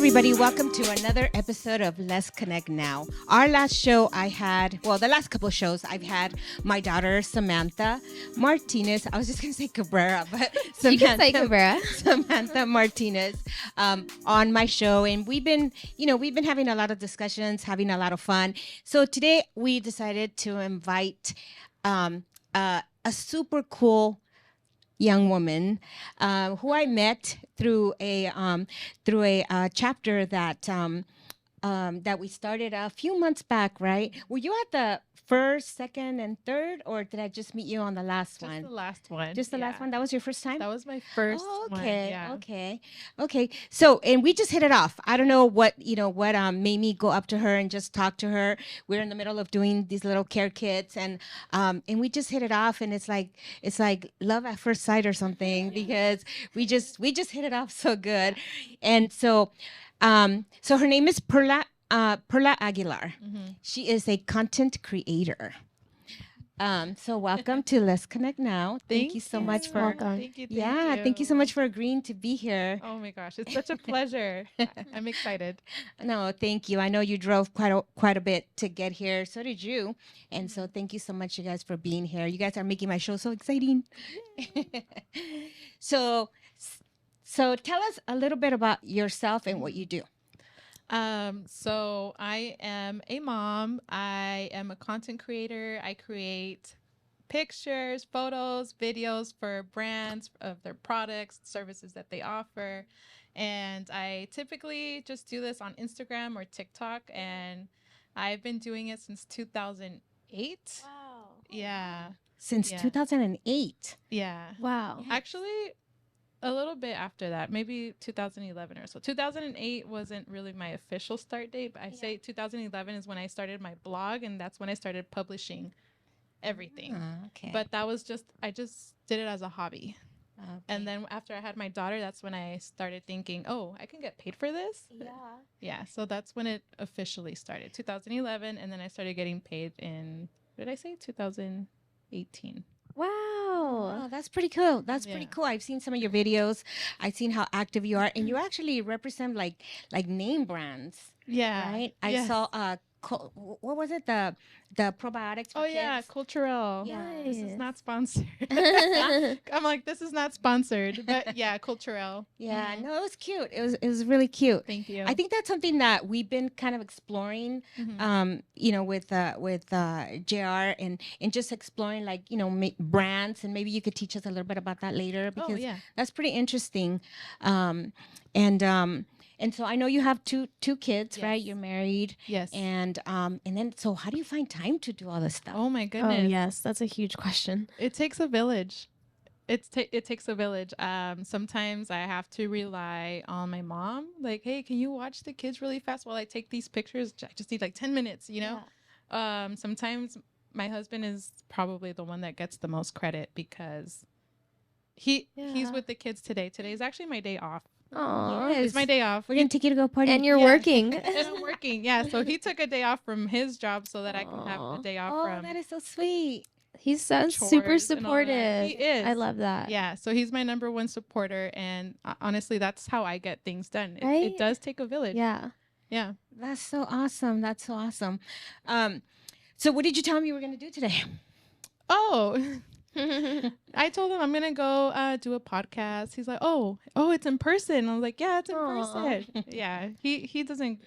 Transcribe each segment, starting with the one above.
everybody. Welcome to another episode of Let's Connect Now. Our last show the last couple of shows, I've had my daughter, Samantha Martinez. I was just going to say Cabrera, but You can say Cabrera. Samantha Martinez on my show. And we've been having a lot of discussions, having a lot of fun. So today we decided to invite a super cool young woman who I met through a chapter that that we started a few months back, right? Were you at the first, second, and third, or did I just meet you on the last one? Just the last one. Just the last one? That was your first time? That was my first one. Yeah. Okay. So, and we just hit it off. I don't know what made me go up to her and just talk to her. We're in the middle of doing these little care kits, and we just hit it off, and it's like love at first sight or something, because we just hit it off so good. And so her name is Perla Aguilar. Mm-hmm. She is a content creator. So welcome to Let's Connect Now. Thank you so much for welcome. Thank you. Thank you so much for agreeing to be here. Oh my gosh, it's such a pleasure. I'm excited. No, thank you. I know you drove quite a bit to get here. So did you. And so thank you so much, you guys, for being here. You guys are making my show so exciting. So tell us a little bit about yourself and what you do. So I am a mom. I am a content creator. I create pictures, photos, videos for brands of their products, services that they offer. And I typically just do this on Instagram or TikTok. And I've been doing it since 2008. Wow. Yeah. Since 2008. Yeah. Wow. Actually, a little bit after that, maybe 2011 or so. 2008 wasn't really my official start date, but I say 2011 is when I started my blog, and that's when I started publishing everything. Okay. But that was I just did it as a hobby. Okay. And then after I had my daughter, that's when I started thinking, oh, I can get paid for this? Yeah, so that's when it officially started, 2011, and then I started getting paid in, what did I say, 2018. Wow. Oh, that's pretty cool. That's pretty cool. I've seen some of your videos. I've seen how active you are, and you actually represent like name brands. Yeah. Right. I saw what was it, the probiotics for kids? Culturel. Yeah. This is not sponsored. I'm like, this is not sponsored, but yeah, Culturel. Yeah. No, it was cute. It was really cute. Thank you. I think that's something that we've been kind of exploring, with JR and just exploring brands, and maybe you could teach us a little bit about that later, because that's pretty interesting. And so I know you have two kids, right? You're married. Yes. And then, so how do you find time to do all this stuff? Oh my goodness. Oh yes, that's a huge question. It takes a village. It takes a village. Sometimes I have to rely on my mom. Like, hey, can you watch the kids really fast while I take these pictures? I just need like 10 minutes, you know? Yeah. Sometimes my husband is probably the one that gets the most credit, because he's with the kids today. Today is actually my day off. Oh, yes. It's my day off. We're gonna take you to go party, and you're working. And I'm working. Yeah, so he took a day off from his job so that I can have a day off from. Oh, that is so sweet. He sounds chores super and all supportive. that. He is. I love that. Yeah, so he's my number one supporter, and honestly, that's how I get things done. Right? It does take a village. Yeah. Yeah. That's so awesome. So what did you tell him you were gonna do today? Oh. I told him I'm gonna go do a podcast. He's like, oh, it's in person. I was like, yeah, it's in person. Yeah, he doesn't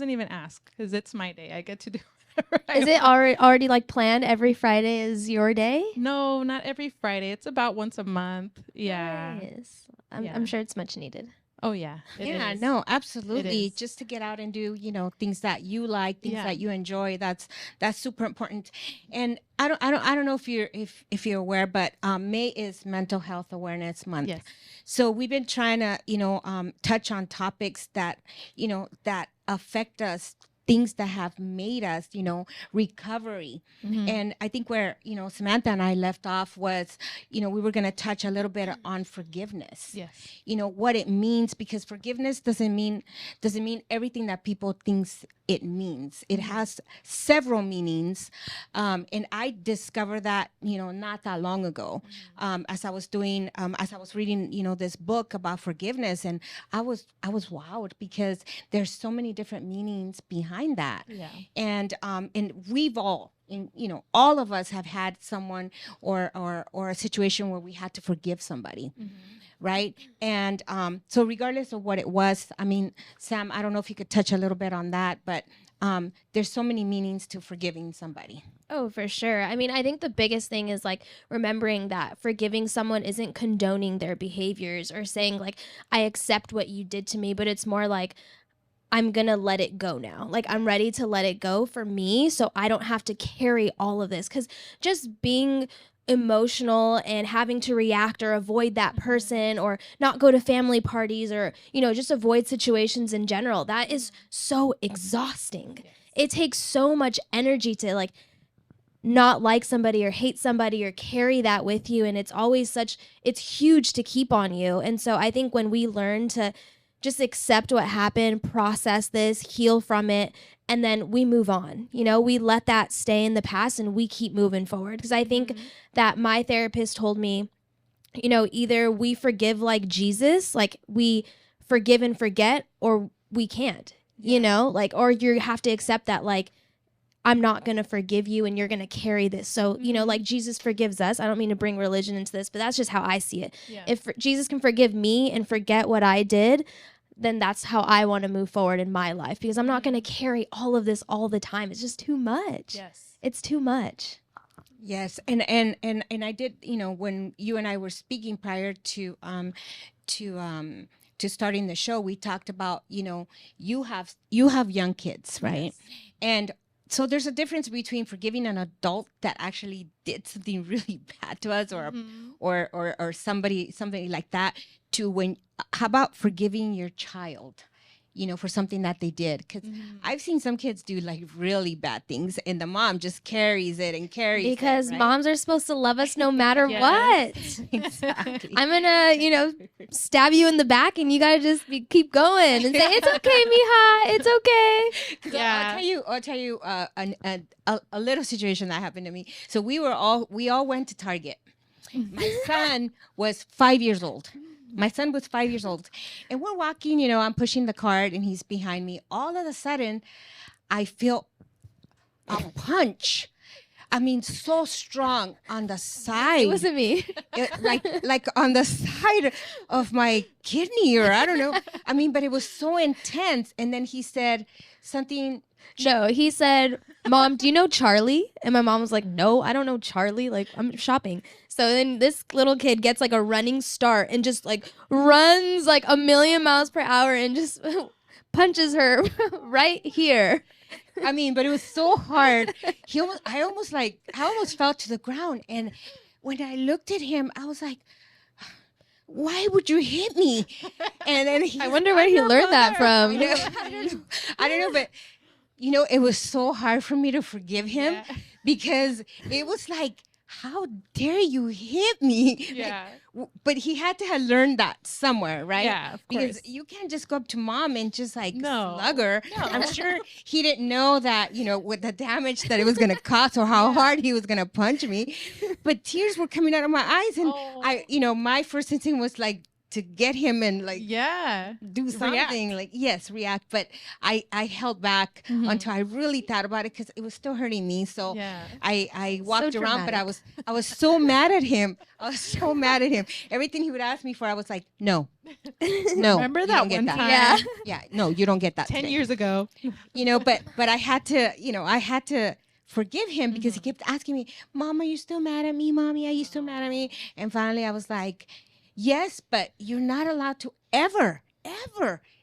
even ask, because it's my day. I get to do whatever I Is it already like planned? Every Friday is your day? No, not every Friday. It's about once a month. Yeah. Nice. I'm sure it's much needed. Oh yeah. It is. No, absolutely. It is. Just to get out and do, things that you like, things that you enjoy. That's super important. And I don't know if you're aware, but May is Mental Health Awareness Month. Yes. So we've been trying to touch on topics that that affect us things that have made us, recovery. And I think where, Samantha and I left off was, we were going to touch a little bit on forgiveness. Yes. What it means, because forgiveness doesn't mean everything that people thinks it means. It has several meanings. And I discovered that, not that long ago, as I was reading, this book about forgiveness, and I was wowed because there's so many different meanings behind that. Yeah. And we've all, all of us have had someone or a situation where we had to forgive somebody. Right. And so regardless of what it was, I mean, Sam, I don't know if you could touch a little bit on that, but there's so many meanings to forgiving somebody. Oh, for sure. I mean, I think the biggest thing is like remembering that forgiving someone isn't condoning their behaviors or saying like, I accept what you did to me, but it's more like, I'm going to let it go now. Like, I'm ready to let it go for me so I don't have to carry all of this. Because just being emotional and having to react or avoid that person or not go to family parties or, just avoid situations in general, that is so exhausting. It takes so much energy to like not like somebody or hate somebody or carry that with you. And it's always it's huge to keep on you. And so I think when we learn to just accept what happened, process this, heal from it, and then we move on. We let that stay in the past and we keep moving forward. Because I think that my therapist told me, either we forgive like Jesus, like we forgive and forget, or we can't, or you have to accept that, like, I'm not going to forgive you and you're going to carry this. So, like Jesus forgives us. I don't mean to bring religion into this, but that's just how I see it. Yeah. If Jesus can forgive me and forget what I did, then that's how I want to move forward in my life, because I'm not going to carry all of this all the time. It's just too much. Yes. It's too much. Yes. And I did, when you and I were speaking prior to starting the show, we talked about, you have young kids, right? Yes. And so there's a difference between forgiving an adult that actually did something really bad to us, or somebody like that, to how about forgiving your child, for something that they did? Because I've seen some kids do like really bad things, and the mom just carries it and carries because it, right? moms are supposed to love us no matter Yes. what. Exactly. I'm gonna, stab you in the back, and you gotta just keep going and say, "It's okay, mija, it's okay." So Yeah. I'll tell you a little situation that happened to me. So we all went to Target. My son was 5 years old. My son was 5 years old. And we're walking, I'm pushing the cart and he's behind me. All of a sudden, I feel a punch. I mean, so strong on the side. It wasn't me. like on the side of my kidney, or I don't know. I mean, but it was so intense. And then he said something. No, he said, "Mom, do you know Charlie?" And my mom was like, "No, I don't know Charlie. Like, I'm shopping." So then this little kid gets like a running start and just like runs like a million miles per hour and just punches her right here. I mean, but it was so hard. I almost fell to the ground. And when I looked at him, I was like, why would you hit me? And then I wonder where he learned that from. I don't know, but it was so hard for me to forgive him. Yeah. Because it was like, how dare you hit me? Yeah. But he had to have learned that somewhere, right? Yeah, of Because course. you can't just go up to mom and just like No. slug her. No. I'm sure he didn't know that, with the damage that it was going to cause or how hard he was going to punch me. But tears were coming out of my eyes. And my first instinct was like, to get him and like do something, react. But I held back until I really thought about it, because it was still hurting me. So I walked around, but I was so mad at him. I was so mad at him. Everything he would ask me for, I was like, no. Remember you that don't get one that. time? Yeah, no, you don't get that. 10 today. years ago. But I had to forgive him, because he kept asking me, Mom, are you still mad at me? Mommy, are you still mad at me? And finally I was like, yes, but you're not allowed to ever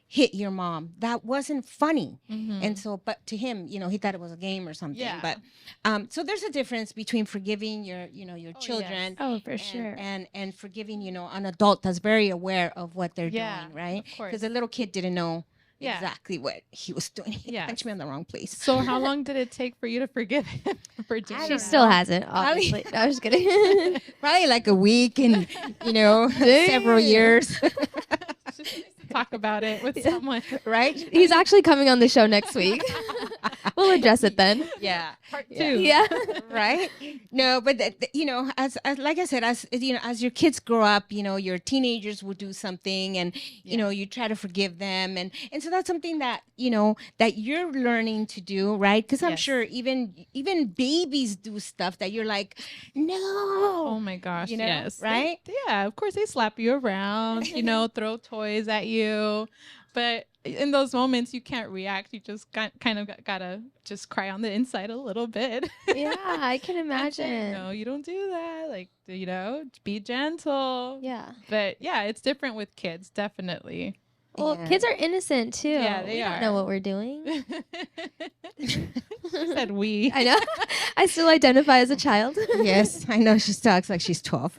hit your mom. That wasn't funny. And so, but to him, he thought it was a game or something. Yeah. But so there's a difference between forgiving your children. Yes. Oh, for sure. And forgiving, an adult that's very aware of what they're Yeah, doing, right? of course. Because the little kid didn't know Yeah. exactly what he was doing. He Yes. punched me on the wrong place. So how long did it take for you to forgive him for doing I She don't that? still know. hasn't, Probably- obviously. No, I was just kidding. Probably like a week and, several Damn. years, She needs to talk about it with someone. right? He's actually coming on the show next week. We'll address it then. Yeah. Part Yeah. 2. Yeah. Right. No, but as like I said, as as your kids grow up, your teenagers will do something, and you try to forgive them, and so that's something that that you're learning to do, right? Because I'm Yes. sure even babies do stuff that you're like, no. Oh my gosh, yes. right? Yeah, of course they slap you around, throw toys at you. But in those moments, you can't react. You just kind of gotta just cry on the inside a little bit. Yeah, I can And say, imagine. no, you don't do that. Like, be gentle. Yeah. But yeah, it's different with kids, definitely. Well, Yeah. kids are innocent too. Yeah, they we are. don't know what we're doing. She said we. I know. I still identify as a child. Yes, I know she talks like she's 12.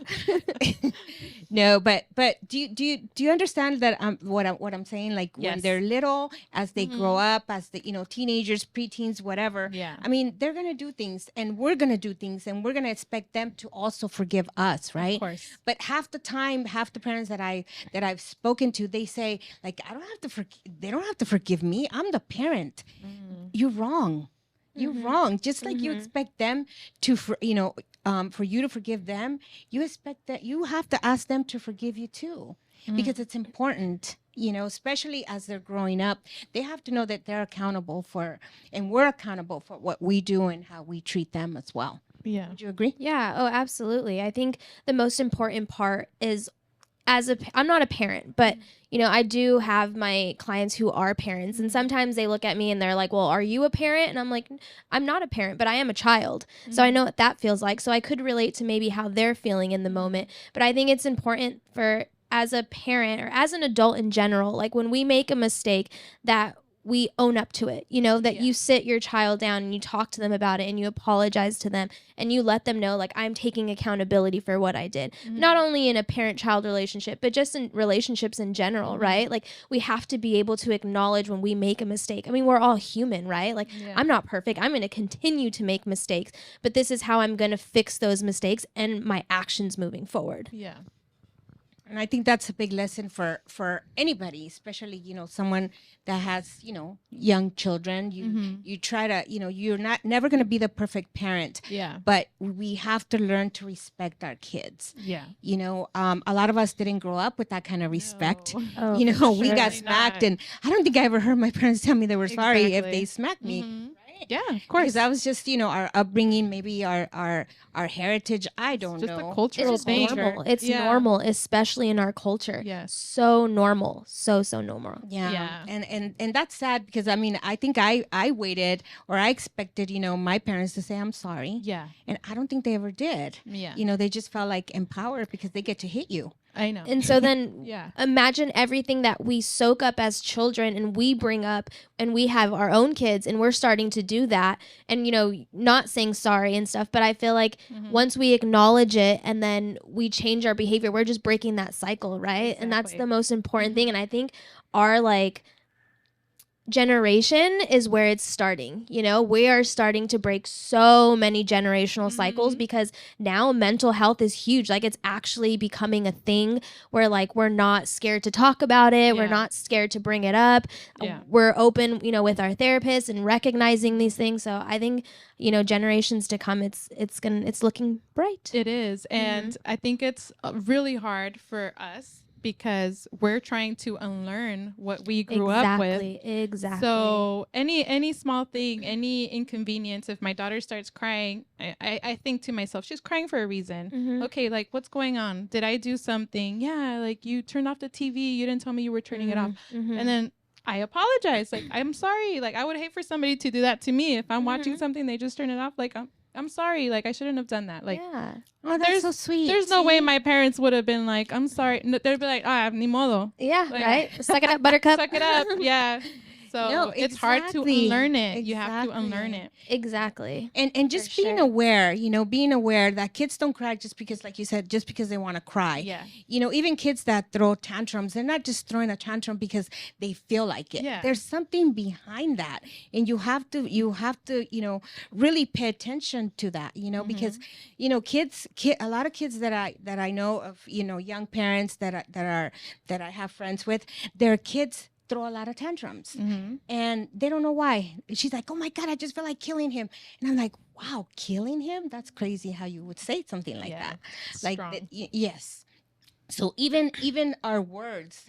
No, but do you understand that what I'm saying? Like when Yes. they're little, as they grow up, as the teenagers, preteens, whatever. Yeah. I mean, they're gonna do things, and we're gonna do things, and we're gonna expect them to also forgive us, right? Of course. But half the time, half the parents that I've spoken to, they say like, I don't have to they don't have to forgive me. I'm the parent. You're wrong. You're wrong. Just like you expect them to, for you to forgive them, you expect that you have to ask them to forgive you too, because it's important. Especially as they're growing up, they have to know that they're accountable for, and we're accountable for what we do and how we treat them as well. Yeah. Would you agree? Yeah. Oh, absolutely. I think the most important part is I'm not a parent, but I do have my clients who are parents, and sometimes they look at me and they're like, well, are you a parent? And I'm like, I'm not a parent, but I am a child. So I know what that feels like. So I could relate to maybe how they're feeling in the moment. But I think it's important for, as a parent or as an adult in general, like when we make a mistake, that we own up to it, that you sit your child down and you talk to them about it and you apologize to them and you let them know, like, I'm taking accountability for what I did. Not only in a parent-child relationship, but just in relationships in general, right? Like, we have to be able to acknowledge when we make a mistake. I mean, we're all human, right? Like, I'm not perfect. I'm going to continue to make mistakes, but this is how I'm going to fix those mistakes and my actions moving forward. Yeah. And I think that's a big lesson for anybody, especially, someone that has, young children. You try to, you're never going to be the perfect parent. Yeah. But we have to learn to respect our kids. Yeah. A lot of us didn't grow up with that kind of respect. No. Oh, We for got sure. smacked, not. and I don't think I ever heard my parents tell me they were sorry if Exactly. they smacked me. Mhm. Right? Yeah, of Because course. that was just, our upbringing, maybe our heritage. I don't Just know. a cultural It's just thing. normal. It's Yeah. normal, especially in our culture. Yes. So normal. So normal. Yeah. Yeah. And that's sad, because I mean, I think I waited, or I expected, my parents to say I'm sorry. Yeah. And I don't think they ever did. Yeah. They just felt like empowered because they get to hit you. I know. And so then Yeah. imagine everything that we soak up as children and we bring up, and we have our own kids and we're starting to do that and, not saying sorry and stuff. But I feel like once we acknowledge it and then we change our behavior, we're just breaking that cycle, right? And that's Exactly. the most important thing. And I think our generation is where it's starting. We are starting to break so many generational cycles, because now mental health is huge. Like, it's actually becoming a thing where, like, we're not scared to talk about it. We're Yeah. not scared to bring it up. Yeah. We're open, with our therapists and recognizing these things. So I think, generations to come, it's looking bright. It is. And I think it's really hard for us because we're trying to unlearn what we grew up with. Exactly. So any small thing, any inconvenience, if my daughter starts crying, I think to myself, she's crying for a reason. Okay, like, what's going on? Did I do something? Yeah, like, you turned off the TV. You didn't tell me you were turning it off. And then I apologize. Like, I'm sorry. Like, I would hate for somebody to do that to me. If I'm watching something, they just turn it off. Like, I'm sorry. Like, I shouldn't have done that. Like, yeah. Oh, that's so sweet. there's no way my parents would have been like, I'm sorry. No, they'd be like, ni modo. Yeah, Like- right? Suck it up, buttercup. Suck it up. Yeah. So No, it's hard to exactly. unlearn it. You have to unlearn Exactly. it. Exactly. And just For being sure. aware, being aware that kids don't cry just because, like you said, just because they want to cry. Yeah. Even kids that throw tantrums, they're not just throwing a tantrum because they feel like it. Yeah. There's something behind that, and you have to, really pay attention to that. Because, a lot of kids that I know of, young parents that I have friends with, their kids throw a lot of tantrums and they don't know why. She's like, oh my God, I just feel like killing him. And I'm like, wow, killing him? That's crazy how you would say something like that. Like, strong. yes. So even our words,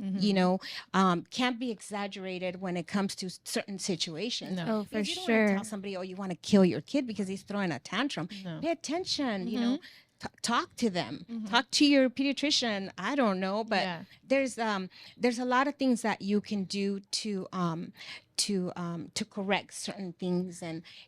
can't be exaggerated when it comes to certain situations. No. Oh, for Because you don't want sure. to tell somebody, oh, you want to kill your kid because he's throwing a tantrum. No. Pay attention, talk to them. Talk to your pediatrician. I don't know, but Yeah. there's a lot of things that you can do to correct certain things,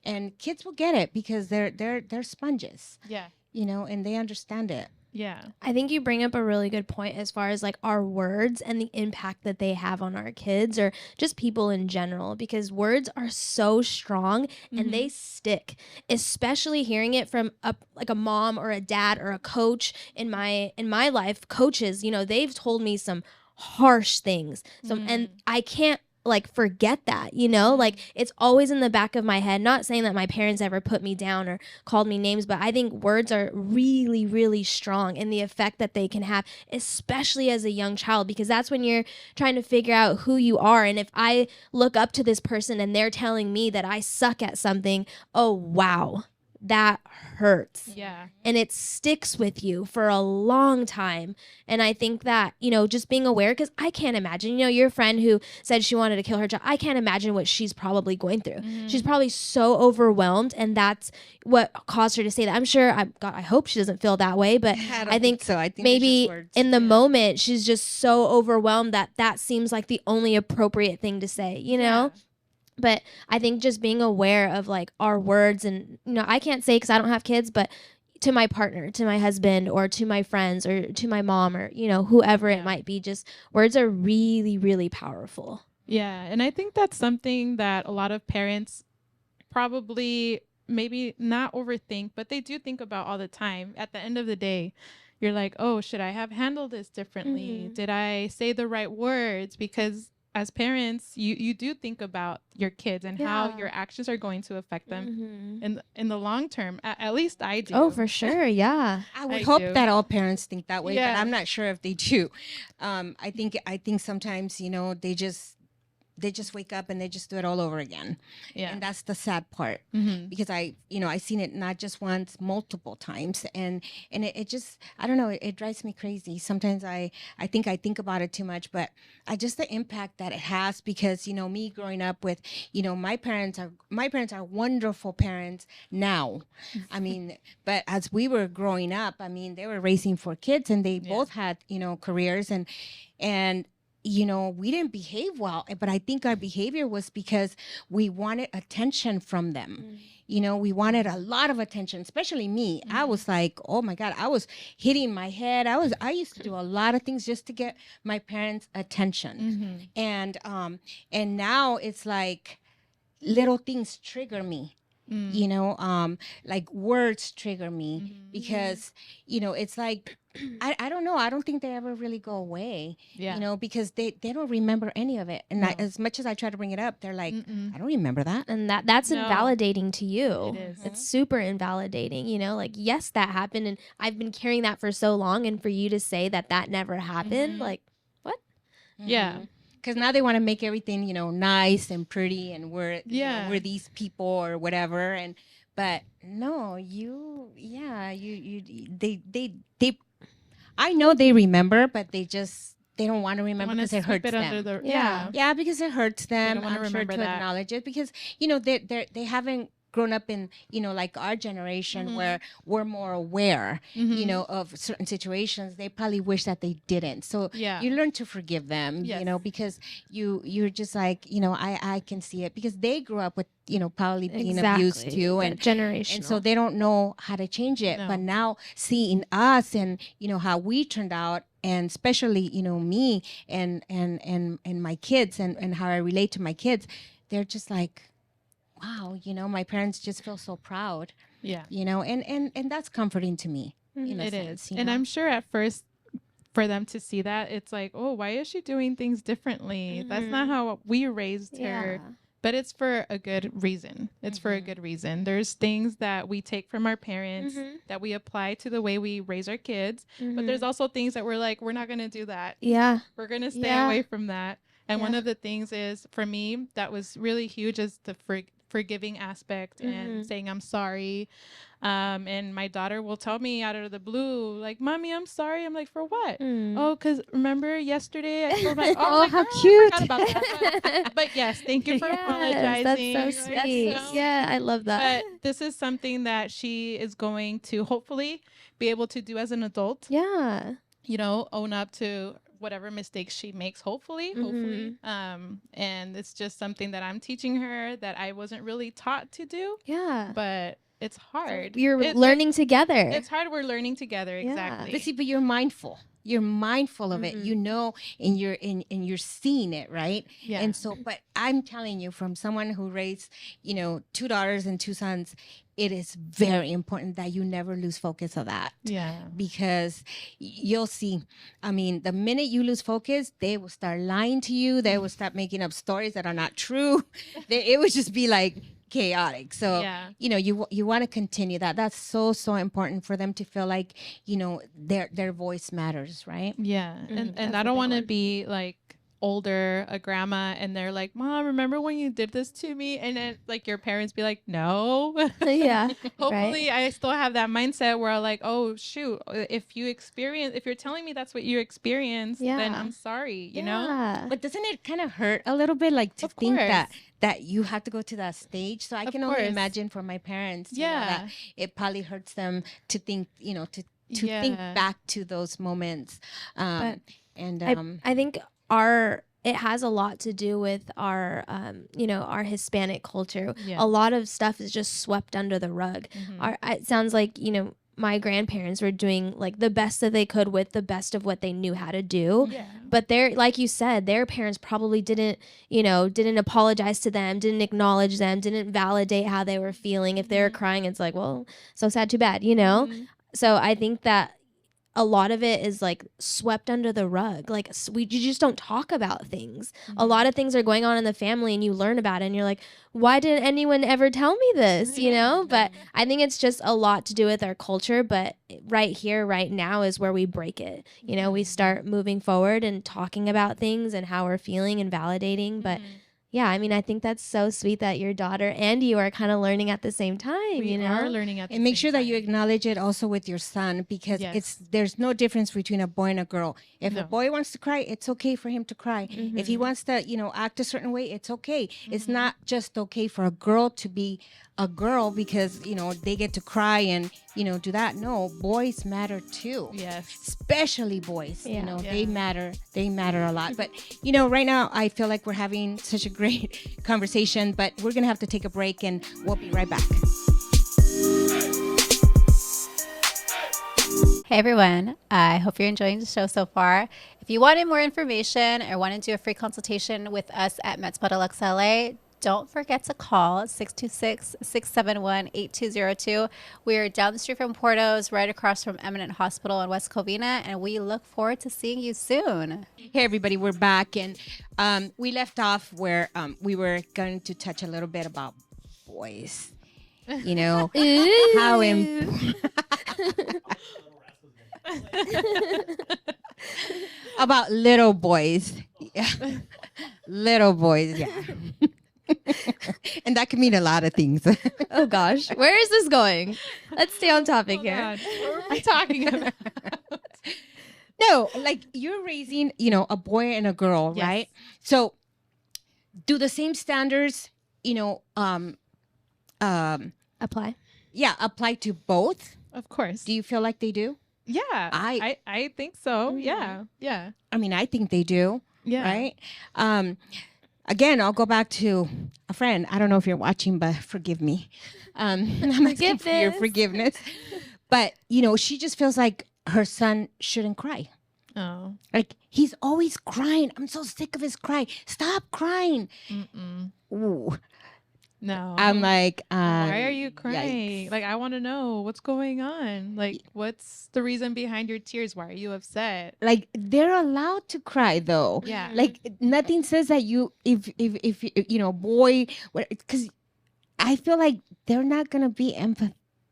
and kids will get it because they're sponges, Yeah. and they understand it. Yeah. I think you bring up a really good point as far as like our words and the impact that they have on our kids or just people in general, because words are so strong and they stick, especially hearing it from like a mom or a dad or a coach in my life. Coaches, they've told me some harsh things. And I can't like forget that, like it's always in the back of my head. Not saying that my parents ever put me down or called me names, but I think words are really, really strong in the effect that they can have, especially as a young child, because that's when you're trying to figure out who you are. And if I look up to this person and they're telling me that I suck at something, oh wow, that hurts. Yeah. And it sticks with you for a long time. And I think that, just being aware, because I can't imagine, your friend who said she wanted to kill her child, I can't imagine what she's probably going through. She's probably so overwhelmed, and that's what caused her to say that. I'm sure, I hope she doesn't feel that way, but I think so. I think maybe in the moment, she's just so overwhelmed that seems like the only appropriate thing to say, Yeah. But I think just being aware of like our words, and I can't say because I don't have kids, but to my partner, to my husband, or to my friends, or to my mom, or whoever it might be, just words are really, really powerful. Yeah, and I think that's something that a lot of parents probably maybe not overthink, but they do think about all the time. At the end of the day, you're like, oh, should I have handled this differently? Did I say the right words? Because as parents, you do think about your kids and how your actions are going to affect them in the long term. At least I do. Oh, for sure. Yeah. I would I hope do. that all parents think that way, Yeah. but I'm not sure if they do. I think sometimes they just wake up and they just do it all over again. Yeah. And that's the sad part, because I seen it not just once, multiple times. And it just, I don't know, it drives me crazy. Sometimes I think about it too much, but just the impact that it has, because, me growing up with, my parents are wonderful parents now. I mean, but as we were growing up, I mean, they were raising 4 kids and they both had, careers, and we didn't behave well, but I think our behavior was because we wanted attention from them. We wanted a lot of attention, especially me. I was like, oh my God, I was hitting my head. I used to do a lot of things just to get my parents' attention. And now it's like little things trigger me. Like words trigger me, because it's like I don't know, I don't think they ever really go away. Because they don't remember any of it, and as much as I try to bring it up, they're like, I don't remember that. And that's No. invalidating to you. It is. It's super invalidating, like, yes, that happened, and I've been carrying that for so long, and for you to say that never happened, like, what? Yeah. Because now they want to make everything, nice and pretty, and we're we're these people or whatever. But no, they I know they remember, but they don't want to remember because it hurts them. Yeah, because it hurts them. don't wanna I'm sure remember to that. acknowledge it, because they haven't grown up in like our generation, where we're more aware of certain situations. They probably wish that they didn't. So you learn to forgive them, because you're just like, I can see it, because they grew up with probably being abused too, and generational. and so they don't know how to change it. No. But now seeing us and how we turned out, and especially me and my kids, and how I relate to my kids, they're just like, wow, my parents just feel so proud, Yeah. and that's comforting to me in a It sense, is. And I'm sure at first for them to see that, it's like, oh, why is she doing things differently? That's not how we raised her. But it's for a good reason. It's for a good reason. There's things that we take from our parents that we apply to the way we raise our kids. But there's also things that we're like, we're not going to do that. Yeah. We're going to stay away from that. And one of the things is, for me, that was really huge, is the forgiving aspect and saying I'm sorry. And my daughter will tell me out of the blue, like, Mommy, I'm sorry. I'm like, for what? Oh, because remember yesterday I told my, Oh, how cute. I forgot about that. But yes, thank you for apologizing. That's so sweet. Yeah, I love that. But this is something that she is going to hopefully be able to do as an adult. Yeah. Own up to whatever mistakes she makes, hopefully. And it's just something that I'm teaching her that I wasn't really taught to do. Yeah. But it's hard. So you're learning together. It's hard. We're learning together. Yeah. Exactly. But see, but you're mindful. You're mindful of it, and you're seeing it, right? Yeah. And so, but I'm telling you, from someone who raised, 2 daughters and 2 sons, it is very important that you never lose focus of that. Yeah. Because you'll see, I mean, the minute you lose focus, they will start lying to you. They will start making up stories that are not true. It would just be like chaotic. So, you want to continue that. That's so important for them to feel like, their voice matters, right? Yeah. And I don't want to be like older, a grandma, and they're like, Mom, remember when you did this to me? And then like your parents be like, no. Yeah. Hopefully I still have that mindset where I'm like, oh shoot, if you're telling me that's what you experienced, then I'm sorry, you know? But doesn't it kind of hurt a little bit, like to think that you have to go to that stage? So I can only imagine for my parents, that it probably hurts them to think, to think back to those moments. I think it has a lot to do with our our Hispanic culture. A lot of stuff is just swept under the rug. It sounds like my grandparents were doing like the best that they could with the best of what they knew how to do. But like you said, their parents probably didn't apologize to them, didn't acknowledge them, didn't validate how they were feeling. If they were crying, it's like, well, so sad, too bad, So I think that a lot of it is like swept under the rug. Like you just don't talk about things. A lot of things are going on in the family and you learn about it and you're like, why didn't anyone ever tell me this? But I think it's just a lot to do with our culture. But right here, right now is where we break it. We start moving forward and talking about things and how we're feeling and validating. But yeah, I mean, I think that's so sweet that your daughter and you are kind of learning at the same time. We are learning at the same time. And make sure that you acknowledge it also with your son, because there's no difference between a boy and a girl. If a boy wants to cry, it's okay for him to cry. If he wants to, act a certain way, it's okay. It's not just okay for a girl to be a girl because, they get to cry and, do that. No, boys matter too. Yes. Especially boys. They matter. They matter a lot. But, right now I feel like we're having such a great conversation, but we're going to have to take a break and we'll be right back. Hey everyone, I hope you're enjoying the show so far. If you wanted more information or want to do a free consultation with us at Mets Lux LA, don't forget to call 626-671-8202. We're down the street from Porto's, right across from Eminent Hospital in West Covina, and we look forward to seeing you soon. Hey everybody, we're back, and we left off where we were going to touch a little bit about boys. How about little boys. Little boys, yeah. And that can mean a lot of things. Oh gosh, where is this going? Let's stay on topic here. God. What are we talking about? No, like you're raising, a boy and a girl, right? So do the same standards, Apply? Yeah, apply to both? Of course. Do you feel like they do? Yeah, I think so. Yeah. I mean, I think they do. Yeah. Right? Again, I'll go back to a friend. I don't know if you're watching, but forgive me. I'm asking for your forgiveness. But, she just feels like her son shouldn't cry. Oh. Like, he's always crying. I'm so sick of his crying. Stop crying. Mm-mm. Ooh. No. I'm like, Why are you yikes. crying? Like, I want to know what's going on. Like, what's the reason behind your tears? Why are you upset? Like, they're allowed to cry though. Yeah. Like, nothing says that you, if you know, boy, because I feel like they're not gonna be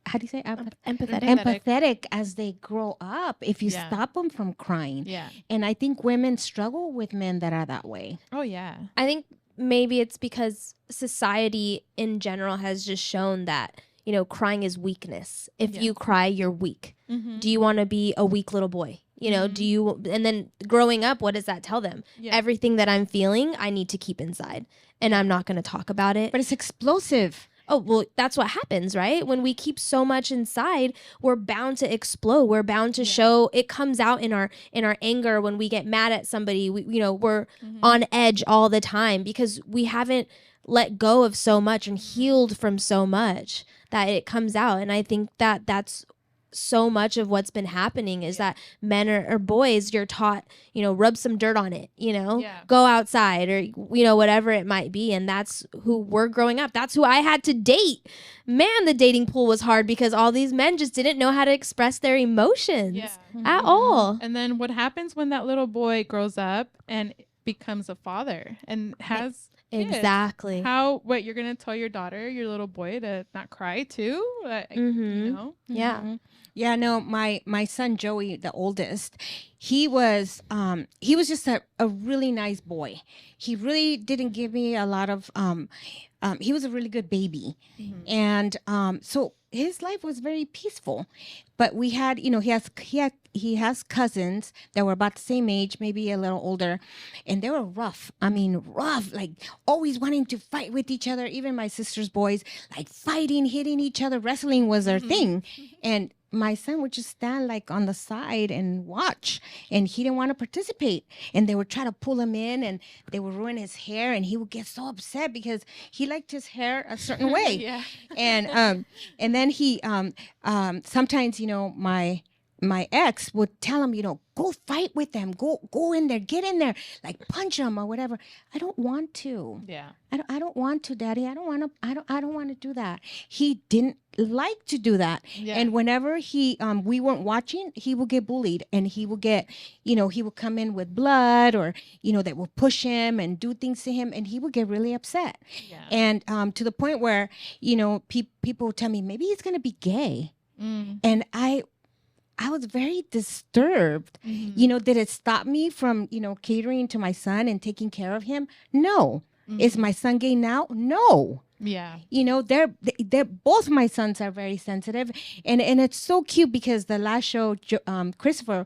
how do you say Empathetic. empathetic as they grow up if you Yeah. stop them from crying. Yeah. And I think women struggle with men that are that way. Oh, yeah. I think maybe it's because society in general has just shown that, you know, crying is weakness. If Yeah. you cry, you're weak. Mm-hmm. Do you want to be a weak little boy? You know, do you, and then growing up, what does that tell them? Yeah. Everything that I'm feeling, I need to keep inside and I'm not going to talk about it. But it's explosive. Oh, well, that's what happens, right? When we keep so much inside, we're bound to explode. We're bound to show, it comes out in our anger when we get mad at somebody. We, you know, we're on edge all the time because we haven't let go of so much and healed from so much that it comes out. And I think that that's so much of what's been happening is that men or boys, you're taught, you know, rub some dirt on it, you know, Yeah. go outside or, you know, whatever it might be. And that's who we're growing up. That's who I had to date. Man, the dating pool was hard because all these men just didn't know how to express their emotions Yeah. at all. And then what happens when that little boy grows up and becomes a father and has kids? Exactly. What, you're gonna tell your daughter, your little boy, to not cry too? Like, Mhm. you know? Yeah. Yeah, no, my son Joey, the oldest, he was just a really nice boy. He really didn't give me a lot of he was a really good baby. And so his life was very peaceful. But we had, you know, he has cousins that were about the same age, maybe a little older, and they were rough. I mean, rough, like always wanting to fight with each other. Even my sister's boys, like fighting, hitting each other. Wrestling was their thing. And my son would just stand like on the side and watch, and he didn't want to participate. And they would try to pull him in, and they would ruin his hair, and he would get so upset because he liked his hair a certain way. Yeah. And then he sometimes, you know, my ex would tell him, you know, go fight with them, go in there, get in there, like punch them or whatever. I don't want to. Yeah. I don't want to, Daddy. I don't want to do that. He didn't like to do that. Yeah. And whenever we weren't watching, he would get bullied, and he would get, you know, he would come in with blood, or, you know, they would push him and do things to him, and he would get really upset. Yeah. And to the point where, you know, people would tell me maybe he's going to be gay. And I was very disturbed. You know, did it stop me from, you know, catering to my son and taking care of him? No. Is my son gay now? No. Yeah. You know, they're both my sons are very sensitive, and it's so cute because the last show, Christopher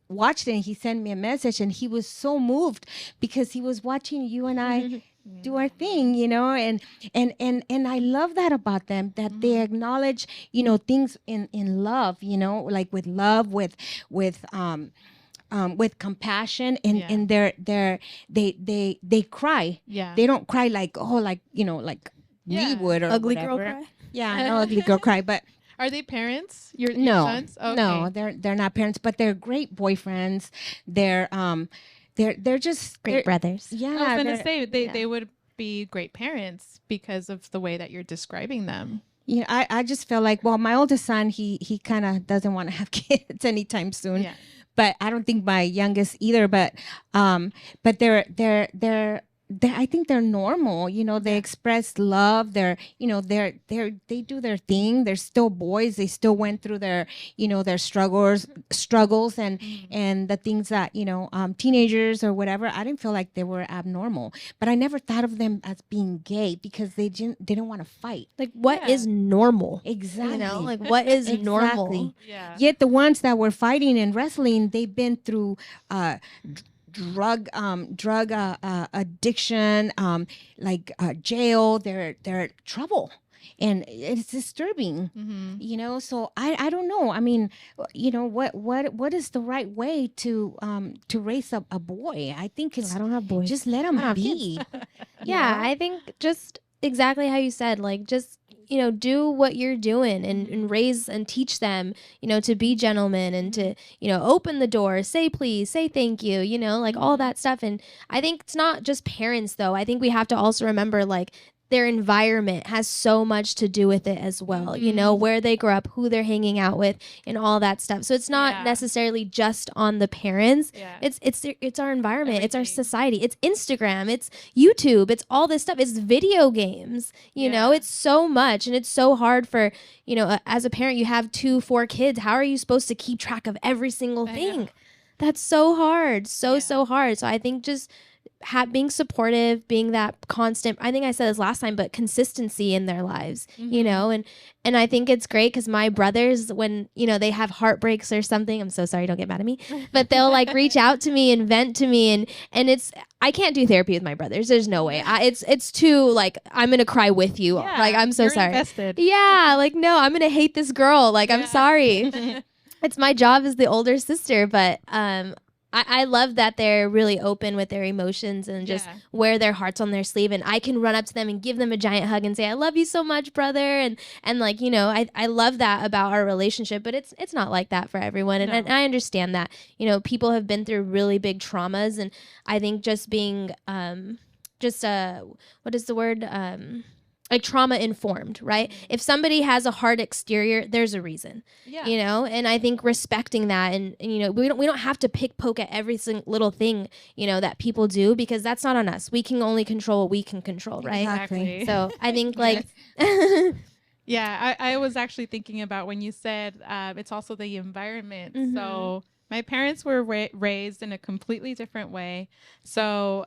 watched it, and he sent me a message, and he was so moved because he was watching you and I do our thing, you know, and I love that about them, that they acknowledge, you know, things in love, you know, like with love, with compassion, and they cry. Yeah. They don't cry like, oh, like, you know, like we would, or Ugly whatever. girl cry. Yeah, no ugly girl cry, but Are they parents? Your no, sons? Okay. no, they're not parents, but they're great boyfriends. They're just Great brothers. Yeah, I was gonna they're- say they would be great parents because of the way that you're describing them. you know, I just feel like, well, my oldest son, he kind of doesn't want to have kids anytime soon. Yeah. But I don't think my youngest either. But they're I think they're normal. You know, they express love. They're, you know, they do their thing. They're still boys. They still went through their, you know, their struggles and the things that, you know, teenagers or whatever. I didn't feel like they were abnormal, but I never thought of them as being gay because they didn't want to fight. Like, what is normal? Exactly. You know, like, what is normal? Yeah. Yet the ones that were fighting and wrestling, they've been through drug addiction, like jail. They're trouble, and it's disturbing. You know, so I don't know. I mean, you know, what is the right way to raise up a boy? I think it's, I don't have boys. just let him I don't have be. Yeah, I think just exactly how you said, like, just do what you're doing and raise and teach them, to be gentlemen and to, open the door, say please, say thank you, like all that stuff. And I think it's not just parents though. I think we have to also remember like their environment has so much to do with it as well, where they grow up, who they're hanging out with and all that stuff. So it's not necessarily just on the parents. Yeah. It's our environment, it's our Everything. society, it's Instagram, it's YouTube, it's all this stuff, it's video games, it's so much. And it's so hard for, as a parent, you have 4 kids. How are you supposed to keep track of every single thing? That's so hard. So hard. So I think just being supportive, being that constant, I think I said this last time, but consistency in their lives, and I think it's great because my brothers, when, they have heartbreaks or something, I'm so sorry, don't get mad at me, but they'll like reach out to me and vent to me. And I can't do therapy with my brothers. There's no way. It's too like, I'm going to cry with you. Like, I'm so sorry. Invested. Yeah. Like, no, I'm going to hate this girl. Like, I'm sorry. It's my job as the older sister, but, I love that they're really open with their emotions and just wear their hearts on their sleeve. And I can run up to them and give them a giant hug and say, I love you so much, brother. And like, I love that about our relationship, but it's not like that for everyone. And I understand that, people have been through really big traumas. And I think just being, what is the word? Like trauma informed, right? If somebody has a hard exterior, there's a reason, and I think respecting that and we don't have to poke at every single little thing, that people do, because that's not on us. We can only control what we can control, right? Exactly. So I think like, yeah, I was actually thinking about when you said it's also the environment. So my parents were raised in a completely different way. So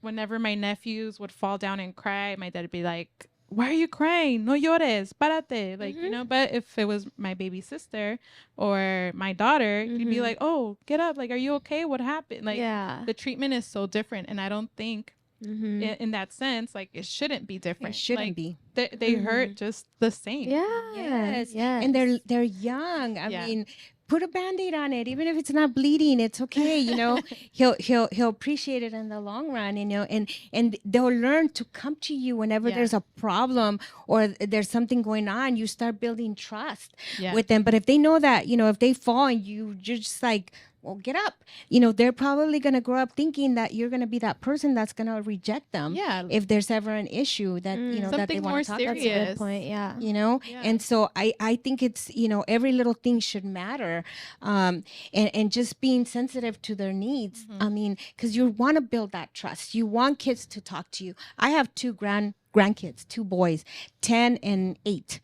whenever my nephews would fall down and cry, my dad would be like, why are you crying? No llores, párate. Like, but if it was my baby sister or my daughter, you'd be like, oh, get up. Like, are you okay? What happened? Like, the treatment is so different. And I don't think in that sense, like, it shouldn't be different. It shouldn't like, be. They hurt just the same. Yes. And they're young. I mean, put a Band-Aid on it, even if it's not bleeding, it's okay. He'll appreciate it in the long run, and they'll learn to come to you whenever there's a problem or there's something going on. You start building trust with them. But if they know that, if they fall and you're just like, well, get up, they're probably going to grow up thinking that you're going to be that person that's going to reject them. If there's ever an issue that, that they want to talk about. That's a good point. And so I think it's, every little thing should matter. And just being sensitive to their needs. I mean, because you want to build that trust. You want kids to talk to you. I have 2 grandkids, 2 boys, 10 and 8.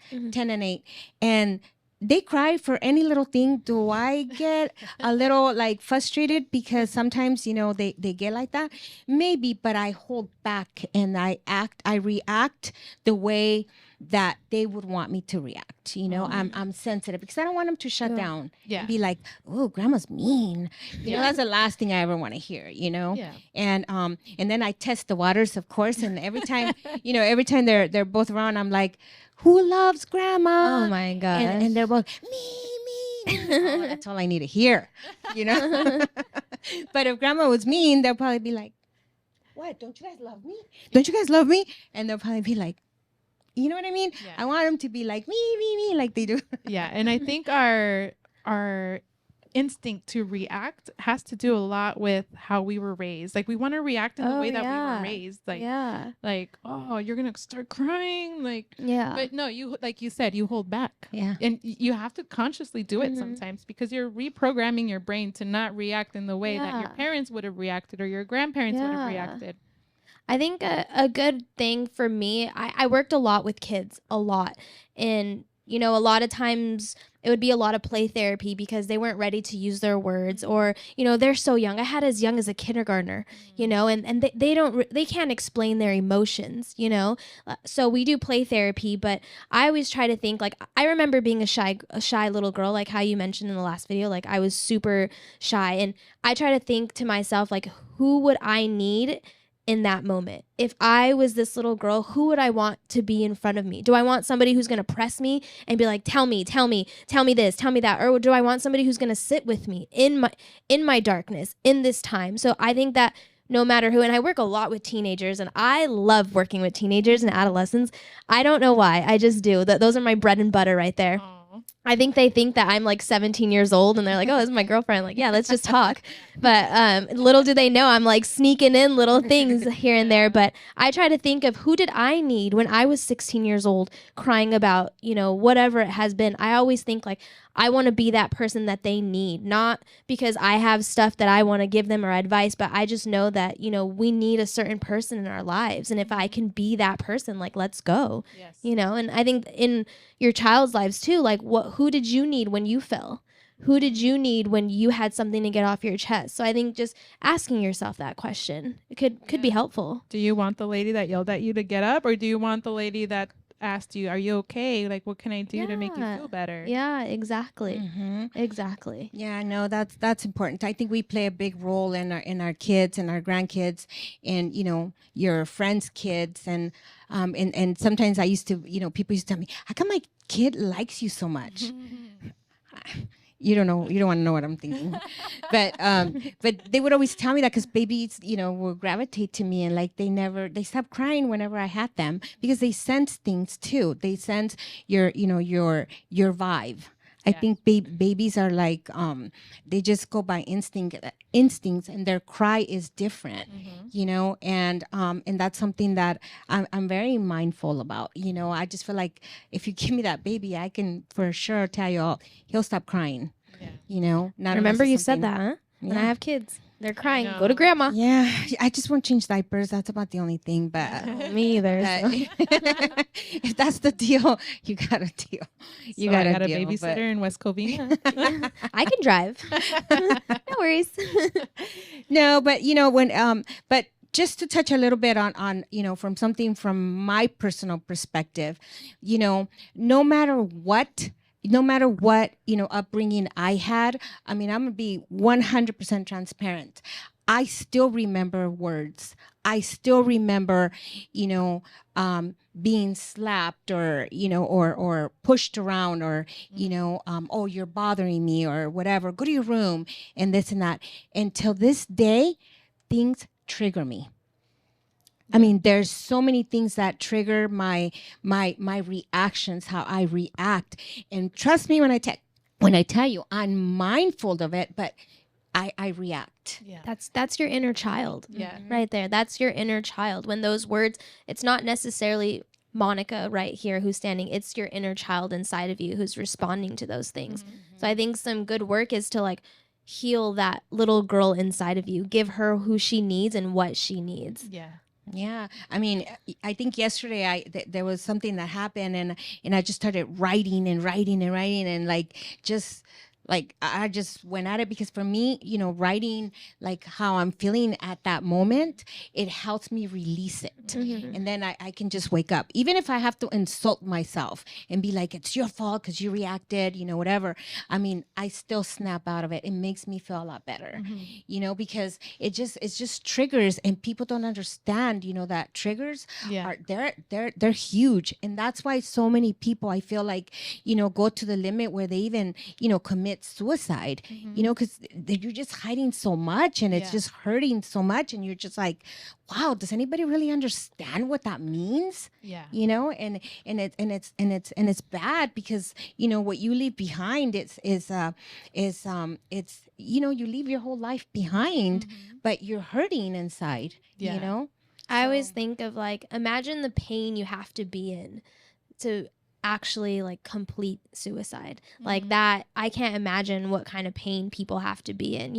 And they cry for any little thing. Do I get a little like frustrated because sometimes, they get like that? Maybe, but I hold back and I react the way that they would want me to react. I'm sensitive because I don't want them to shut down and be like, oh, grandma's mean. That's the last thing I ever want to hear, And then I test the waters, of course. And every time, every time they're both around, I'm like, who loves grandma? Oh my gosh. And they're both, me. Oh, that's all I need to hear, But if grandma was mean, they'll probably be like, what? Don't you guys love me? Don't you guys love me? And they'll probably be like, you know what I mean? I want them to be like me, like they do. And I think our instinct to react has to do a lot with how we were raised. Like, we want to react in the way that we were raised. Like, oh, you're gonna start crying, like, but no, you, like you said, you hold back. And you have to consciously do it sometimes, because you're reprogramming your brain to not react in the way that your parents would have reacted or your grandparents would have reacted. I think a good thing for me, I worked a lot with kids, a lot. And, a lot of times it would be a lot of play therapy because they weren't ready to use their words, or, they're so young. I had as young as a kindergartner, and they can't explain their emotions, So we do play therapy, but I always try to think, like, I remember being a shy little girl, like how you mentioned in the last video, like I was super shy. And I try to think to myself, like, who would I need in that moment? If I was this little girl, who would I want to be in front of me? Do I want somebody who's going to press me and be like, tell me this, tell me that? Or do I want somebody who's going to sit with me in my darkness, in this time? So I think that no matter who. And I work a lot with teenagers, and I love working with teenagers and adolescents. I don't know why. I just do. Those are my bread and butter right there. Aw. I think they think that I'm like 17 years old, and they're like, oh, this is my girlfriend. Like, yeah, let's just talk. But little do they know I'm like sneaking in little things here and there. But I try to think of who did I need when I was 16 years old crying about, whatever it has been. I always think like, I want to be that person that they need, not because I have stuff that I want to give them or advice, but I just know that, we need a certain person in our lives. And if I can be that person, like, let's go, Yes. and I think in your child's lives too, like who did you need when you fell? Who did you need when you had something to get off your chest? So I think just asking yourself that question, it could be helpful. Do you want the lady that yelled at you to get up, or do you want the lady that asked you, are you okay? Like, what can I do to make you feel better? Yeah, exactly. Mm-hmm. Exactly. Yeah, no, that's important. I think we play a big role in our kids and our grandkids, and your friends' kids, and sometimes I used to, people used to tell me, how come my kid likes you so much? You don't know. You don't want to know what I'm thinking, but they would always tell me that because babies, will gravitate to me, and like they stop crying whenever I had them because they sense things too. They sense your vibe. I think babies are like they just go by instincts, and their cry is different, and that's something that I'm very mindful about. I just feel like if you give me that baby, I can for sure tell you he'll stop crying. Not Remember unless you it's said something- that, huh? When I Yeah. have kids, they're crying. know. Go to grandma. Yeah, I just won't change diapers. That's about the only thing. But Me either. but if that's the deal, you gotta deal. You So gotta I got a deal. babysitter in West Covina. I can drive. No worries. No, but but just to touch a little bit on from something from my personal perspective, no matter what upbringing I had, I mean, I'm gonna be 100% transparent. I still remember words. I still remember, being slapped or pushed around or, oh, you're bothering me or whatever. Go to your room and this and that. Until this day, things trigger me. I mean, there's so many things that trigger my reactions, how I react, and trust me when I tell you, I'm mindful of it, but I react. Yeah. That's your inner child. Yeah. Right there. That's your inner child. When those words, it's not necessarily Monica right here who's standing. It's your inner child inside of you who's responding to those things. So I think some good work is to like heal that little girl inside of you. Give her who she needs and what she needs. Yeah. Yeah, I mean, I think yesterday there was something that happened, and I just started writing and like just like I just went at it because for me, writing like how I'm feeling at that moment, it helps me release it, and then I can just wake up, even if I have to insult myself and be like, it's your fault because you reacted, whatever. I mean, I still snap out of it. It makes me feel a lot better, because it's just triggers, and people don't understand, that triggers are they're huge, and that's why so many people I feel like go to the limit where they even commit suicide, because you're just hiding so much, and it's just hurting so much, and you're just like, wow, does anybody really understand what that means? Yeah. And it's bad because what you leave behind is you leave your whole life behind, but you're hurting inside. Yeah. I always think of like, imagine the pain you have to be in to actually like complete suicide. Like that, I can't imagine what kind of pain people have to be in,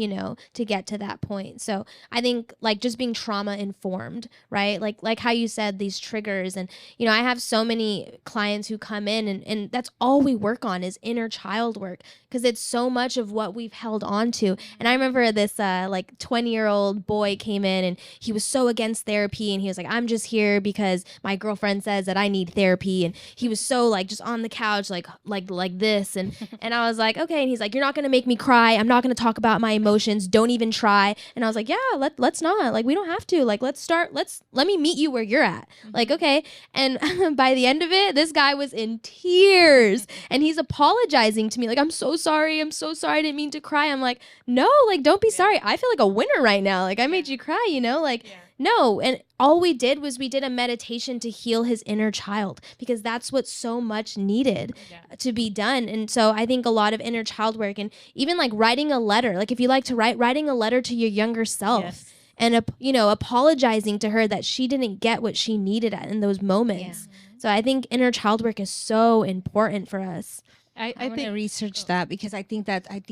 to get to that point. So I think like just being trauma informed, right? Like how you said, these triggers, and I have so many clients who come in and that's all we work on is inner child work, because it's so much of what we've held on to. And I remember this like 20-year-old boy came in, and he was so against therapy, and he was like, I'm just here because my girlfriend says that I need therapy, and he was so like just on the couch, like this, and I was like, okay. And he's like, you're not gonna make me cry. I'm not gonna talk about my emotions. Don't even try. And I was like, yeah, let's not. Like, we don't have to. Like, let me meet you where you're at. Like, okay. And by the end of it, this guy was in tears, and he's apologizing to me. Like, I'm so sorry. I'm so sorry. I didn't mean to cry. I'm like, no, like, don't be sorry. I feel like a winner right now. Like, I made you cry, you know, like. No, and all we did was we did a meditation to heal his inner child, because that's what so much needed to be done. And so I think a lot of inner child work, and even like writing a letter, like if you like to writing a letter to your younger self, and you know, apologizing to her that she didn't get what she needed in those moments. So I think inner child work is so important for us. I want to research that, because I think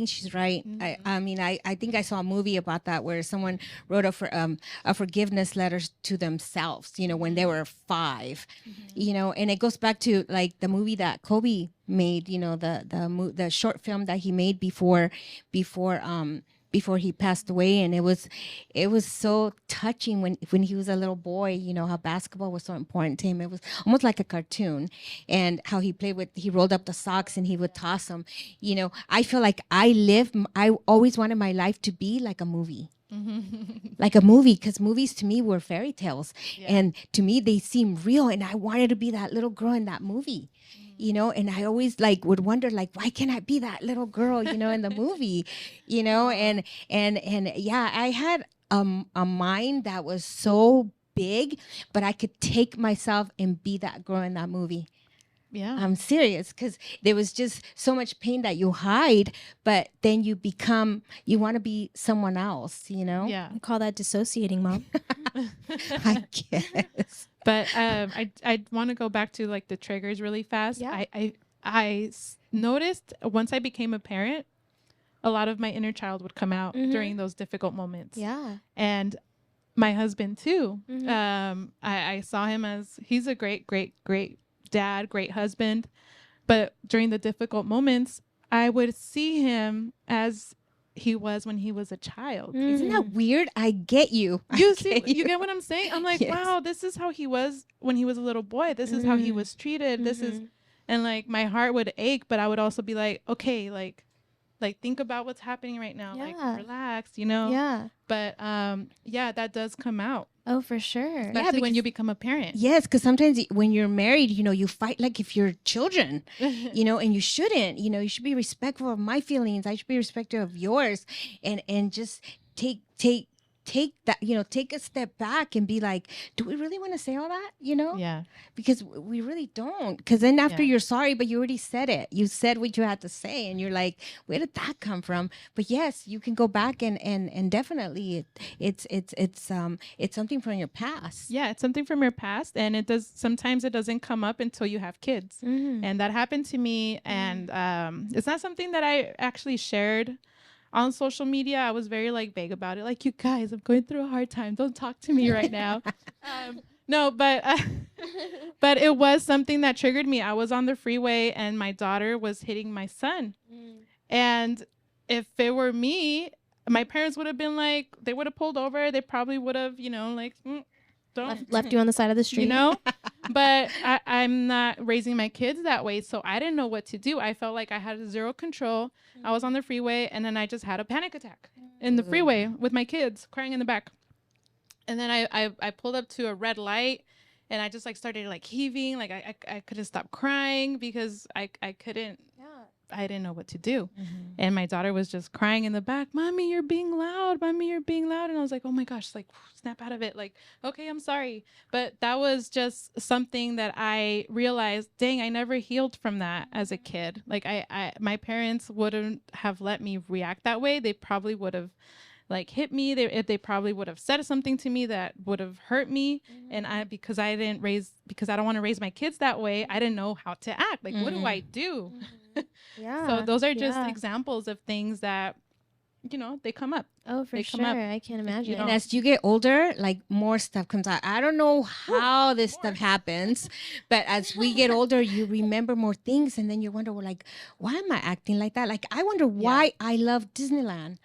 she's right. I mean, I think I saw a movie about that where someone wrote a forgiveness letter to themselves, you know, when they were 5, you know, and it goes back to like the movie that Kobe made, you know, the short film that he made before he passed away. And it was so touching when he was a little boy, you know, how basketball was so important to him. It was almost like a cartoon, and how he rolled up the socks and he would toss them. You know, I feel like I always wanted my life to be like a movie. Like a movie, because movies to me were fairy tales, and to me they seem real, and I wanted to be that little girl in that movie. You know, and I always like would wonder, like, why can't I be that little girl, you know, in the movie, you know? And yeah, I had a mind that was so big, but I could take myself and be that girl in that movie. Yeah. I'm serious, because there was just so much pain that you hide, but then you want to be someone else, you know? Yeah. I call that dissociating, Mom. I guess. But I want to go back to like the triggers really fast. Yeah. I noticed once I became a parent, a lot of my inner child would come out during those difficult moments. Yeah. And my husband too. I saw him as, he's a great dad, great husband. But during the difficult moments, I would see him as he was when he was a child. Isn't that weird? I get you. You get what I'm saying? I'm like, Yes. wow, this is how he was when he was a little boy. This is how he was treated. This is, and like my heart would ache, but I would also be like, okay, like think about what's happening right now. Yeah. Like relax, you know? Yeah. But yeah, that does come out. Oh, for sure. Especially when you become a parent. Yes, because sometimes when you're married, you know, you fight like if you're children, you know, and you shouldn't. You know, you should be respectful of my feelings. I should be respectful of yours, and just take that, you know, take a step back and be like, do we really want to say all that? You know? Yeah. Because we really don't. Because then after Yeah. you're sorry, but you already said it. You said what you had to say, and you're like, where did that come from? But yes, you can go back and definitely it's something from your past. Yeah, it's something from your past, and sometimes it doesn't come up until you have kids. And that happened to me, and it's not something that I actually shared on social media. I was very like vague about it. Like, you guys, I'm going through a hard time. Don't talk to me right now. No, but it was something that triggered me. I was on the freeway and my daughter was hitting my son. And if it were me, my parents would have been like, they would have pulled over. They probably would have, you know, like, don't Left you on the side of the street. you know. But I'm not raising my kids that way, so I didn't know what to do. I felt like I had zero control. I was on the freeway, and then I just had a panic attack in the freeway with my kids crying in the back. And then I pulled up to a red light, and I just like started like heaving, like I couldn't stop crying because I couldn't. I didn't know what to do. And my daughter was just crying in the back, Mommy, you're being loud. Mommy, you're being loud. And I was like, oh my gosh, like snap out of it. Like, okay, I'm sorry. But that was just something that I realized, dang, I never healed from that as a kid. Like my parents wouldn't have let me react that way. They probably would have like hit me. They probably would have said something to me that would have hurt me. And because I don't want to raise my kids that way, I didn't know how to act. Like, what do I do? Yeah. So those are just examples of things that, you know, they come up. Oh, for They come sure. up. I can't imagine. And as you get older, like more stuff comes out. I don't know how this stuff happens, but as we get older, you remember more things, and then you wonder, well, like, why am I acting like that? Like, I wonder why I love Disneyland.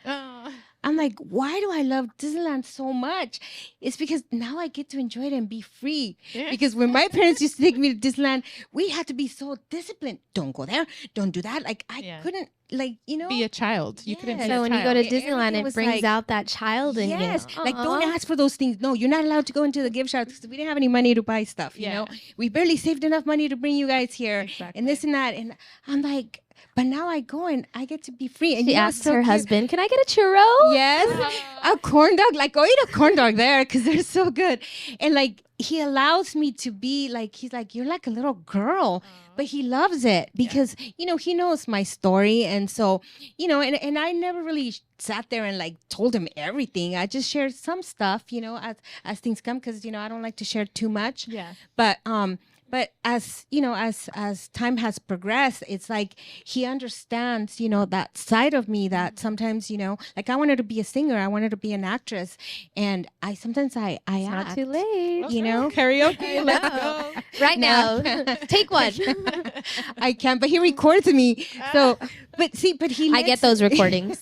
I'm like, why do I love Disneyland so much? It's because now I get to enjoy it and be free. Because when my parents used to take me to Disneyland, we had to be so disciplined. Don't go there. Don't do that. Like I couldn't, like, you know, Be a child. You couldn't be So a when you go to child. Disneyland, Everything it was brings like- out that child in you. yes, like don't Aw. ask for those things. No, you're not allowed to go into the gift shop because we didn't have any money to buy stuff. You know, we barely saved enough money to bring you guys here, Exactly. and this and that. And I'm like, but now I go and I get to be free. And She you know, asked it's so her cute. husband, "Can I get a churro?" Yes, a corn dog. Like, go eat a corn dog there because they're so good. And like, he allows me to be like, he's like, you're like a little girl, but he loves it because, you know, he knows my story. And so, you know, and I never really sat there and like told him everything. I just shared some stuff, you know, as things come, because, you know, I don't like to share too much. Yeah. But as you know, as time has progressed, it's like he understands, you know, that side of me that sometimes, you know, like I wanted to be a singer, I wanted to be an actress, and I sometimes I It's not act, too late. you know. Karaoke. Let's go. Right No. now, take one. I can't, but he records me. So, but see, but he I get lets- those recordings.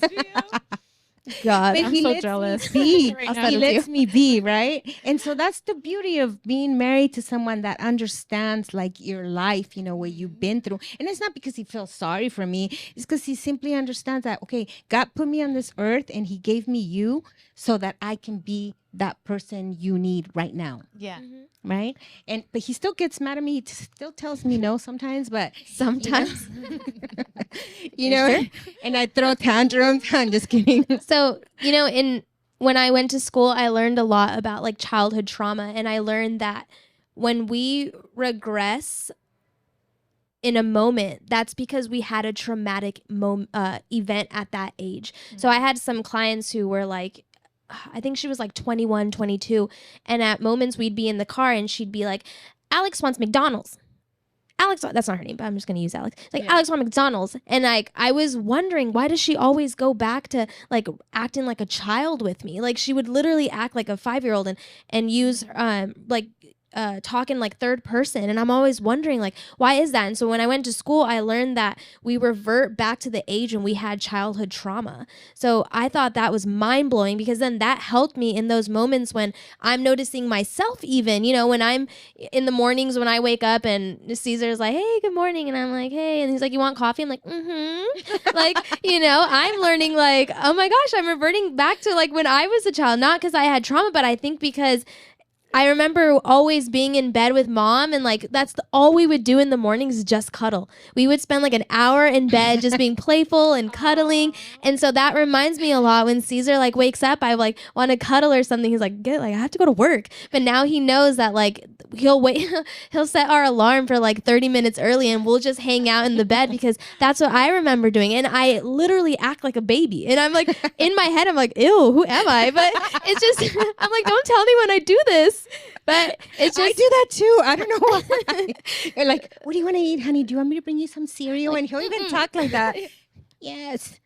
God, But I'm he so lets jealous. me be. Right I'll now. send He it to you. lets me be, right? And so that's the beauty of being married to someone that understands like your life, you know, what you've been through. And it's not because he feels sorry for me. It's because he simply understands that, okay, God put me on this earth and he gave me you so that I can be that person you need right now. Yeah. Right. And but he still gets mad at me. He still tells me no sometimes, but sometimes. you know, and I throw tantrums. I'm just kidding. So, you know, when I went to school, I learned a lot about like childhood trauma, and I learned that when we regress in a moment, that's because we had a traumatic event at that age. So I had some clients who were like, I think she was like 21, 22, and at moments we'd be in the car and she'd be like, Alex wants McDonald's. Alex, that's not her name, but I'm just gonna use Alex. Like, Alex wants McDonald's, and like I was wondering, why does she always go back to like acting like a child with me? Like she would literally act like a 5-year-old and use talk in like third person, and I'm always wondering like, why is that? And so when I went to school, I learned that we revert back to the age when we had childhood trauma. So I thought that was mind-blowing, because then that helped me in those moments when I'm noticing myself, even, you know, when I'm in the mornings when I wake up and Caesar's like, hey, good morning, and I'm like, hey, and he's like, you want coffee? I'm like, like, you know, I'm learning like, oh my gosh, I'm reverting back to like when I was a child, not because I had trauma, but I think because I remember always being in bed with mom, and like that's all we would do in the mornings is just cuddle. We would spend like an hour in bed just being playful and cuddling. And so that reminds me a lot when Caesar like wakes up, I like want to cuddle or something. He's like, I have to go to work. But now he knows that like he'll wait, he'll set our alarm for like 30 minutes early, and we'll just hang out in the bed, because that's what I remember doing. And I literally act like a baby. And I'm like, in my head, I'm like, ew, who am I? But it's just, I'm like, don't tell me when I do this. But it's I just, do that too. I don't know why. You're like, what do you want to eat, honey? Do you want me to bring you some cereal? And he'll even talk like that. Yes.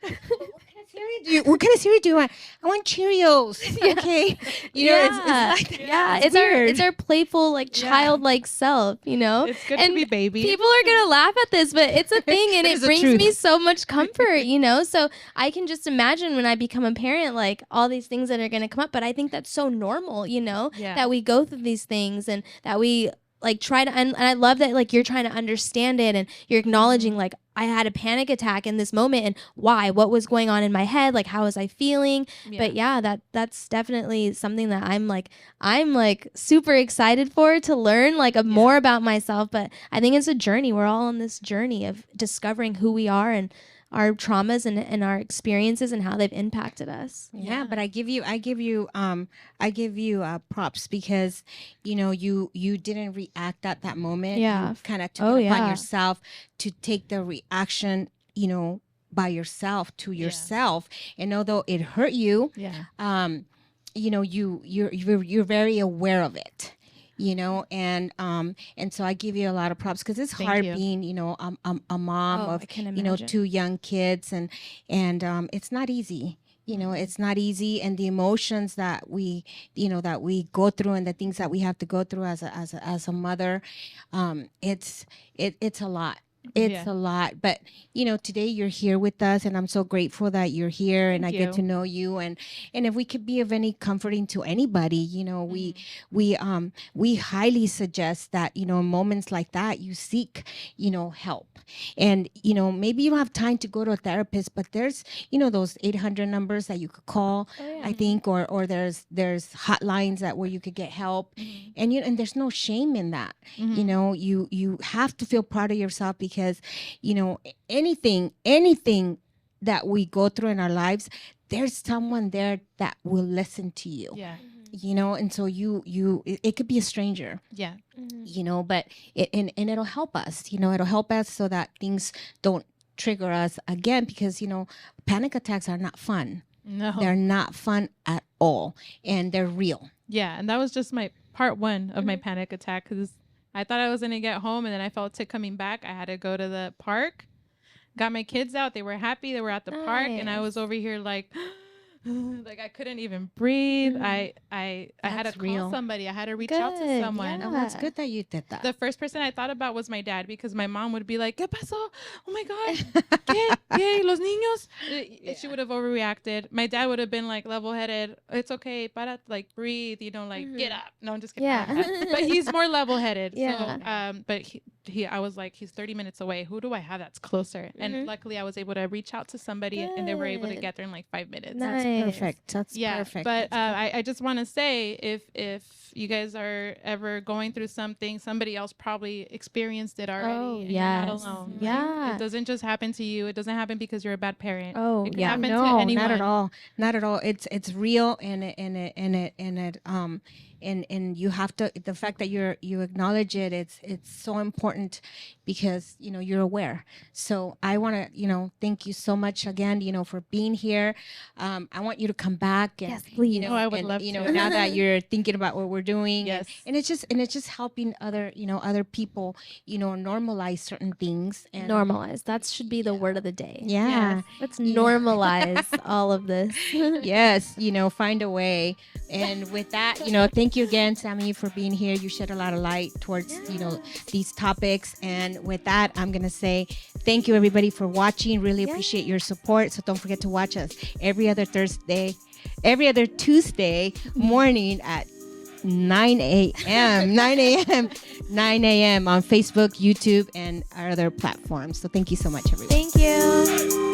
What kind of cereal do you want? I want Cheerios. Okay. You know, it's like that. yeah, weird. it's our playful, like childlike self, you know? It's good And to be baby. people are gonna laugh at this, but it's a thing, and It it is the brings truth. me so much comfort, you know? So I can just imagine when I become a parent, like all these things that are gonna come up. But I think that's so normal, you know, Yeah. that we go through these things, and that we like try to, and I love that like you're trying to understand it, and you're acknowledging like, I had a panic attack in this moment, and why, what was going on in my head, like how was I feeling? But yeah, that's definitely something that I'm like super excited for, to learn like more about myself. But I think it's a journey. We're all on this journey of discovering who we are, and our traumas, and our experiences, and how they've impacted us. Yeah, but I give you props, because you know you didn't react at that moment. Yeah. You kind of took Oh, it upon yeah. yourself to take the reaction, you know, by yourself to yourself. And although it hurt you, you know, you're very aware of it. You know, and so I give you a lot of props, because it's hard you. being, you know, a mom Oh, I of, can you know, imagine. 2 young kids, and it's not easy. You know, it's not easy, and the emotions that we, you know, that we go through, and the things that we have to go through as a mother, it's a lot. It's a lot, but today you're here with us, and I'm so grateful that you're here, and I get to know you, and if we could be of any comforting to anybody, we highly suggest that in moments like that you seek help, and maybe you don't have time to go to a therapist, but there's those 800 numbers that you could call, I think, or there's hotlines that where you could get help, and and there's no shame in that. You have to feel proud of yourself, because anything that we go through in our lives, there's someone there that will listen to you. And so it could be a stranger, but it'll help us, it'll help us so that things don't trigger us again, because panic attacks are not fun. No, they're not fun at all, and they're real. And that was just my part one of my panic attack, because I thought I was going to get home, and then I felt it coming back. I had to go to the park, got my kids out. They were happy. They were at the park, and I was over here like I couldn't even breathe. I had to call somebody. I had to reach out to someone. Oh, that's good that you did that. The first person I thought about was my dad, because my mom would be like, ¿Qué pasó? Oh my God. ¿Qué? Los niños? She would have overreacted. My dad would have been like level-headed. It's okay. Para, like breathe. Get up. No, I'm just kidding. But he's more level-headed. So, but I was like, he's 30 minutes away. Who do I have that's closer? And luckily I was able to reach out to somebody, and they were able to get there in like 5 minutes. Nice. Perfect. That's perfect. But I just want to say, if you guys are ever going through something, somebody else probably experienced it already. Oh, and you're not alone. Yeah. It doesn't just happen to you. It doesn't happen because you're a bad parent. Oh, it can yeah. happen No, to anyone. not at all. Not at all. It's real, and you have to, the fact that you acknowledge it, it's so important, because you're aware. So I want to thank you so much again for being here. I want you to come back, and yes, please. I would love to. Now that you're thinking about what we're doing, Yes. and it's just helping other people normalize certain things, and Normalize. That should be the word of the day. yeah. Let's normalize all of this. Yes, find a way. And with that, thank you again, Sammy, for being here. You shed a lot of light towards, these topics. And with that, I'm going to say thank you, everybody, for watching. Really appreciate your support. So don't forget to watch us every other Tuesday morning at 9 a.m. 9 a.m. on Facebook, YouTube, and our other platforms. So thank you so much, everybody. Thank you.